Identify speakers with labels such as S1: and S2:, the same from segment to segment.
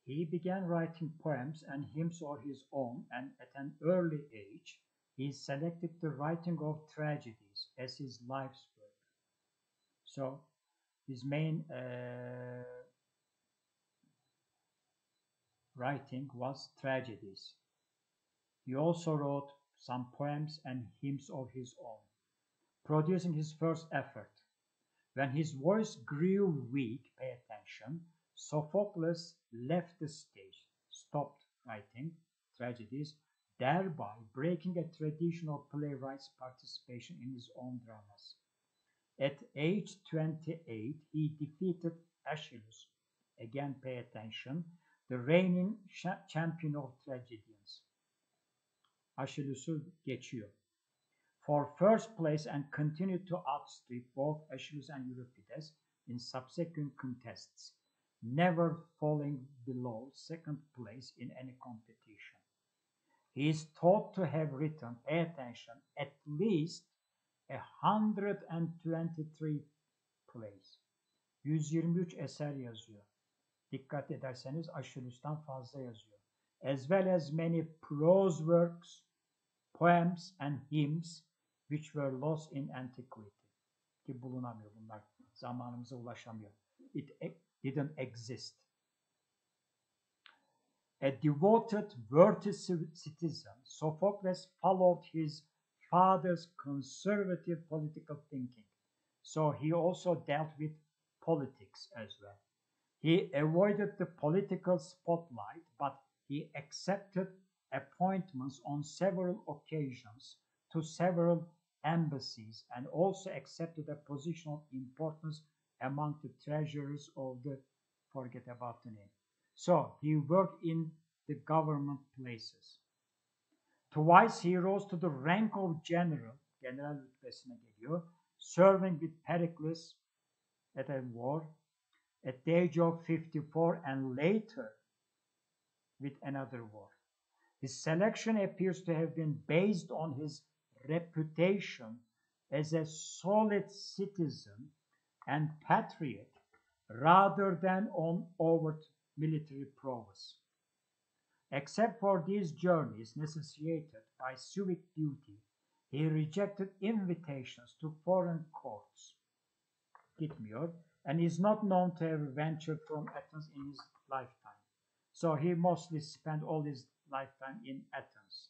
S1: He began writing poems and hymns of his own, and at an early age, he selected the writing of tragedies as his life's work. So his main writing was tragedies. He also wrote some poems and hymns of his own, producing his first effort. When his voice grew weak, pay attention, Sophocles left the stage, stopped writing tragedies, thereby breaking a tradition of playwrights' participation in his own dramas. At age 28, he defeated Aeschylus, again pay attention, the reigning champion of tragedians. Aeschylus'u geçiyor. For first place and continued to outstrip both Aeschylus and Euripides in subsequent contests, never falling below second place in any competition. He is thought to have written, pay attention, at least 123 plays. 123 eser yazıyor. Dikkat ederseniz Aeschylus'tan fazla yazıyor. As well as many prose works, poems and hymns which were lost in antiquity. Ki bulunamıyor bunlar. Zamanımıza ulaşamıyor. It didn't exist. A devoted, worthy citizen, Sophocles followed his father's conservative political thinking. So he also dealt with politics as well. He avoided the political spotlight, but he accepted appointments on several occasions to several embassies and also accepted a position of importance among the treasurers of the, forget about the name. So he worked in the government places. Twice he rose to the rank of general, general rütbesine geliyor, serving with Pericles at a war at the age of 54 and later with another war. His selection appears to have been based on his reputation as a solid citizen and patriot rather than on overt military prowess. Except for these journeys necessitated by civic duty, he rejected invitations to foreign courts. Gitmiyor, and is not known to have ventured from Athens in his lifetime. So he mostly spent all his lifetime in Athens.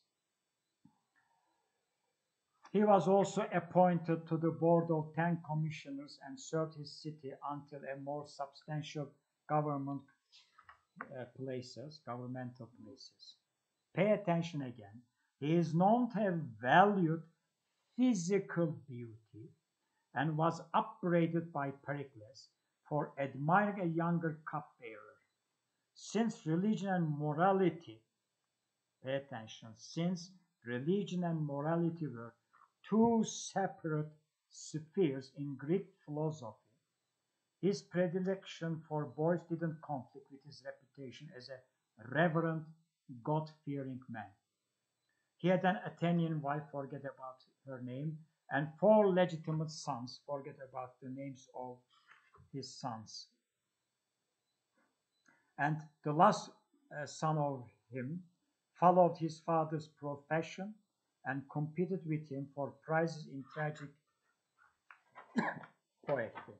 S1: He was also appointed to the board of 10 commissioners and served his city until a more substantial governmental places. Pay attention again. He is known to have valued physical beauty and was upbraided by Pericles for admiring a younger cupbearer. Since religion and morality, pay attention, since religion and morality were two separate spheres in Greek philosophy, his predilection for boys didn't conflict with his reputation as a reverent, God-fearing man. He had an Athenian wife, forget about her name, and 4 legitimate sons, forget about the names of his sons. And the last son of him followed his father's profession and competed with him for prizes in tragic poetry.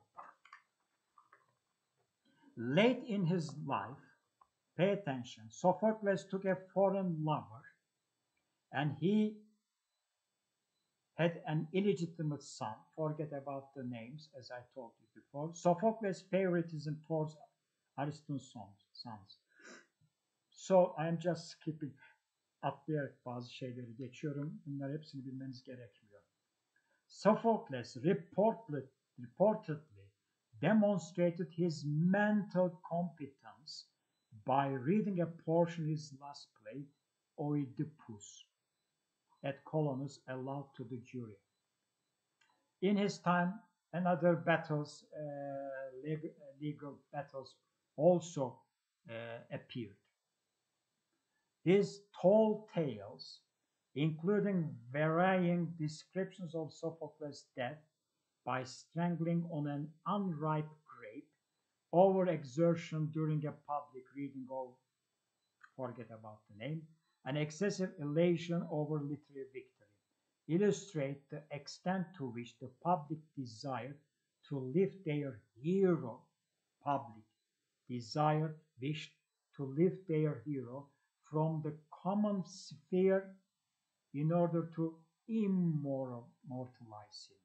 S1: Late in his life, pay attention, Sophocles took a foreign lover and he had an illegitimate son. Forget about the names, as I told you before. Sophocles' favoritism towards Aristo's sons. So I'm just skipping, atlayarak bazı şeyleri geçiyorum. Bunlar hepsini bilmeniz gerekmiyor. Sophocles reportedly demonstrated his mental competence by reading a portion of his last play, Oedipus, at Colonus aloud to the jury. In his time, another battles, legal battles also appeared. His tall tales, including varying descriptions of Sophocles' death by strangling on an unripe grape, overexertion during a public reading of forget about the name, an excessive elation over literary victory, illustrate the extent to which the public desire to lift their hero, public desire, wished to lift their hero from the common sphere in order to immortalize him.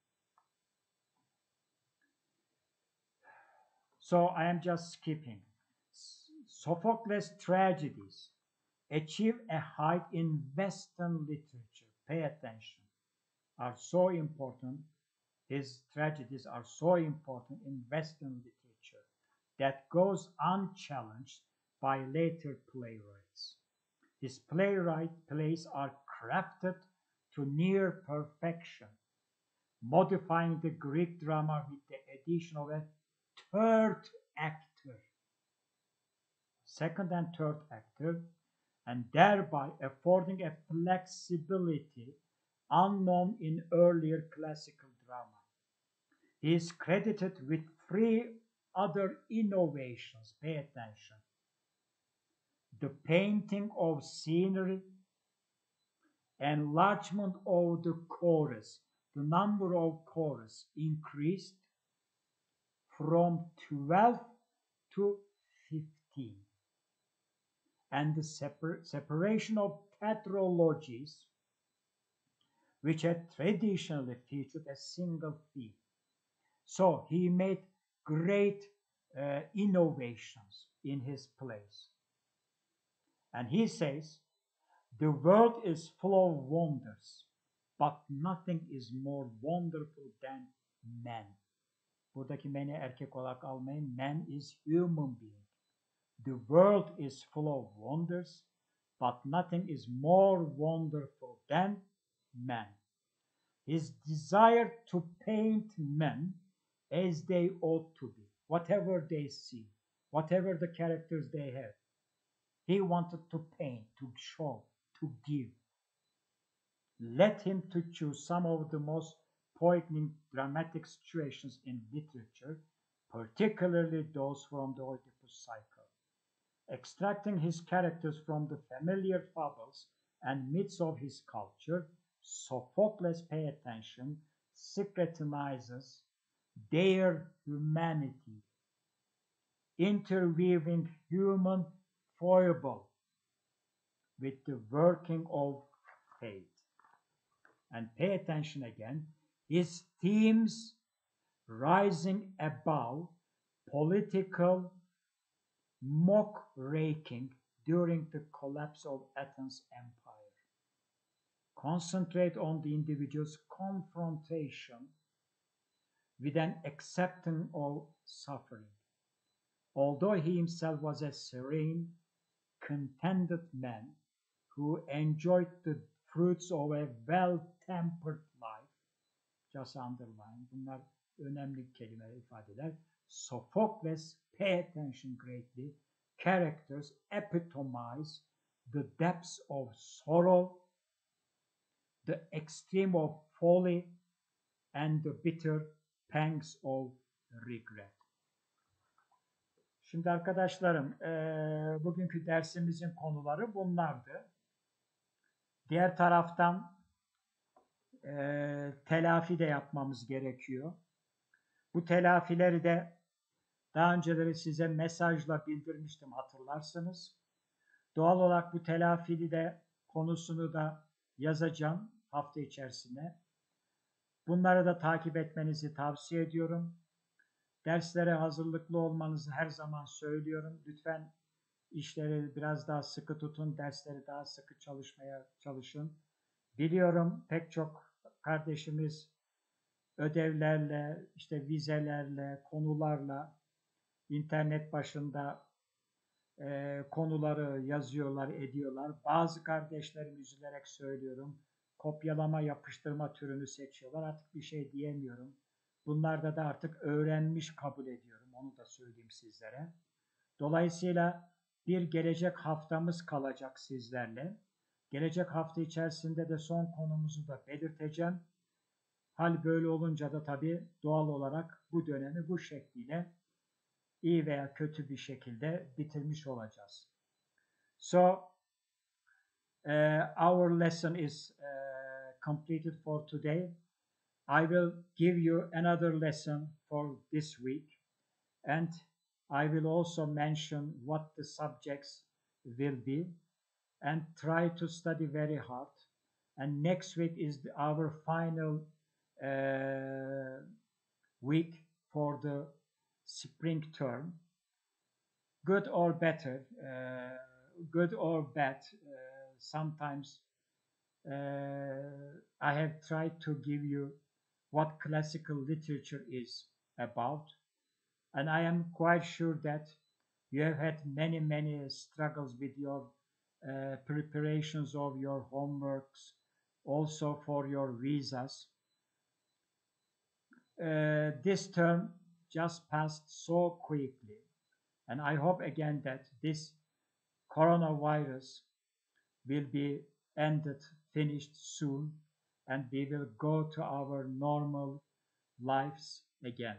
S1: So I am just skipping. Sophocles' tragedies achieve a height in Western literature. Pay attention. Are so important. His tragedies are so important in Western literature that goes unchallenged by later playwrights. His plays are crafted to near perfection, modifying the Greek drama with the addition of a third actor, second and third actor, and thereby affording a flexibility unknown in earlier classical drama. He is credited with three other innovations. Pay attention. The painting of scenery, enlargement of the chorus. The number of chorus increased from 12 to 15. And the separation of tetralogies, which had traditionally featured a single theme. So he made great innovations in his plays. And he says, the world is full of wonders, but nothing is more wonderful than man. Buradaki man'i erkek olarak almayın. Man is human being. The world is full of wonders, but nothing is more wonderful than man. His desire to paint men as they ought to be, whatever they see, whatever the characters they have. He wanted to paint, to show, to give. Let him to choose some of the most poignant dramatic situations in literature, particularly those from the Oedipus cycle. Extracting his characters from the familiar fables and myths of his culture, Sophocles, pay attention, scrutinizes their humanity, interweaving human foible with the working of fate. And pay attention again, his themes rising above political mock-raking during the collapse of Athens' empire. Concentrate on the individual's confrontation with an acceptance of suffering. Although he himself was a serene, contented man who enjoyed the fruits of a well-tempered life, just underline, bunlar önemli kelimeler ifadeler. Sophocles, pay attention greatly, characters epitomize the depths of sorrow, the extreme of folly, and the bitter pangs of regret. Şimdi arkadaşlarım, bugünkü dersimizin konuları bunlardı. Diğer taraftan telafi de yapmamız gerekiyor. Bu telafileri de daha önceleri size mesajla bildirmiştim, hatırlarsınız. Doğal olarak bu telafili de konusunu da yazacağım hafta içerisinde. Bunları da takip etmenizi tavsiye ediyorum. Derslere hazırlıklı olmanızı her zaman söylüyorum. Lütfen işleri biraz daha sıkı tutun, dersleri daha sıkı çalışmaya çalışın. Biliyorum pek çok kardeşimiz ödevlerle, işte vizelerle, konularla internet başında konuları yazıyorlar, ediyorlar. Bazı kardeşlerim üzülerek söylüyorum, kopyalama, yapıştırma türünü seçiyorlar. Artık bir şey diyemiyorum. Bunlarda da artık öğrenmiş kabul ediyorum. Onu da söyleyeyim sizlere. Dolayısıyla bir gelecek haftamız kalacak sizlerle. Gelecek hafta içerisinde de son konumuzu da belirteceğim. Hal böyle olunca da tabii doğal olarak bu dönemi bu şekliyle iyi veya kötü bir şekilde bitirmiş olacağız. So our lesson is completed for today. I will give you another lesson for this week, and I will also mention what the subjects will be and try to study very hard. And next week is our final uh, week for the spring term. Good or better, good or bad. Sometimes I have tried to give you what classical literature is about, and I am quite sure that you have had many, many struggles with your preparations of your homeworks, also for your visas. This term just passed so quickly, and I hope again that this coronavirus will be ended, finished soon, and we will go to our normal lives again.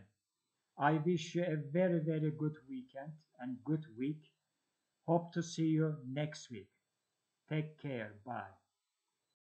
S1: I wish you a very, very good weekend and good week. Hope to see you next week. Take care. Bye.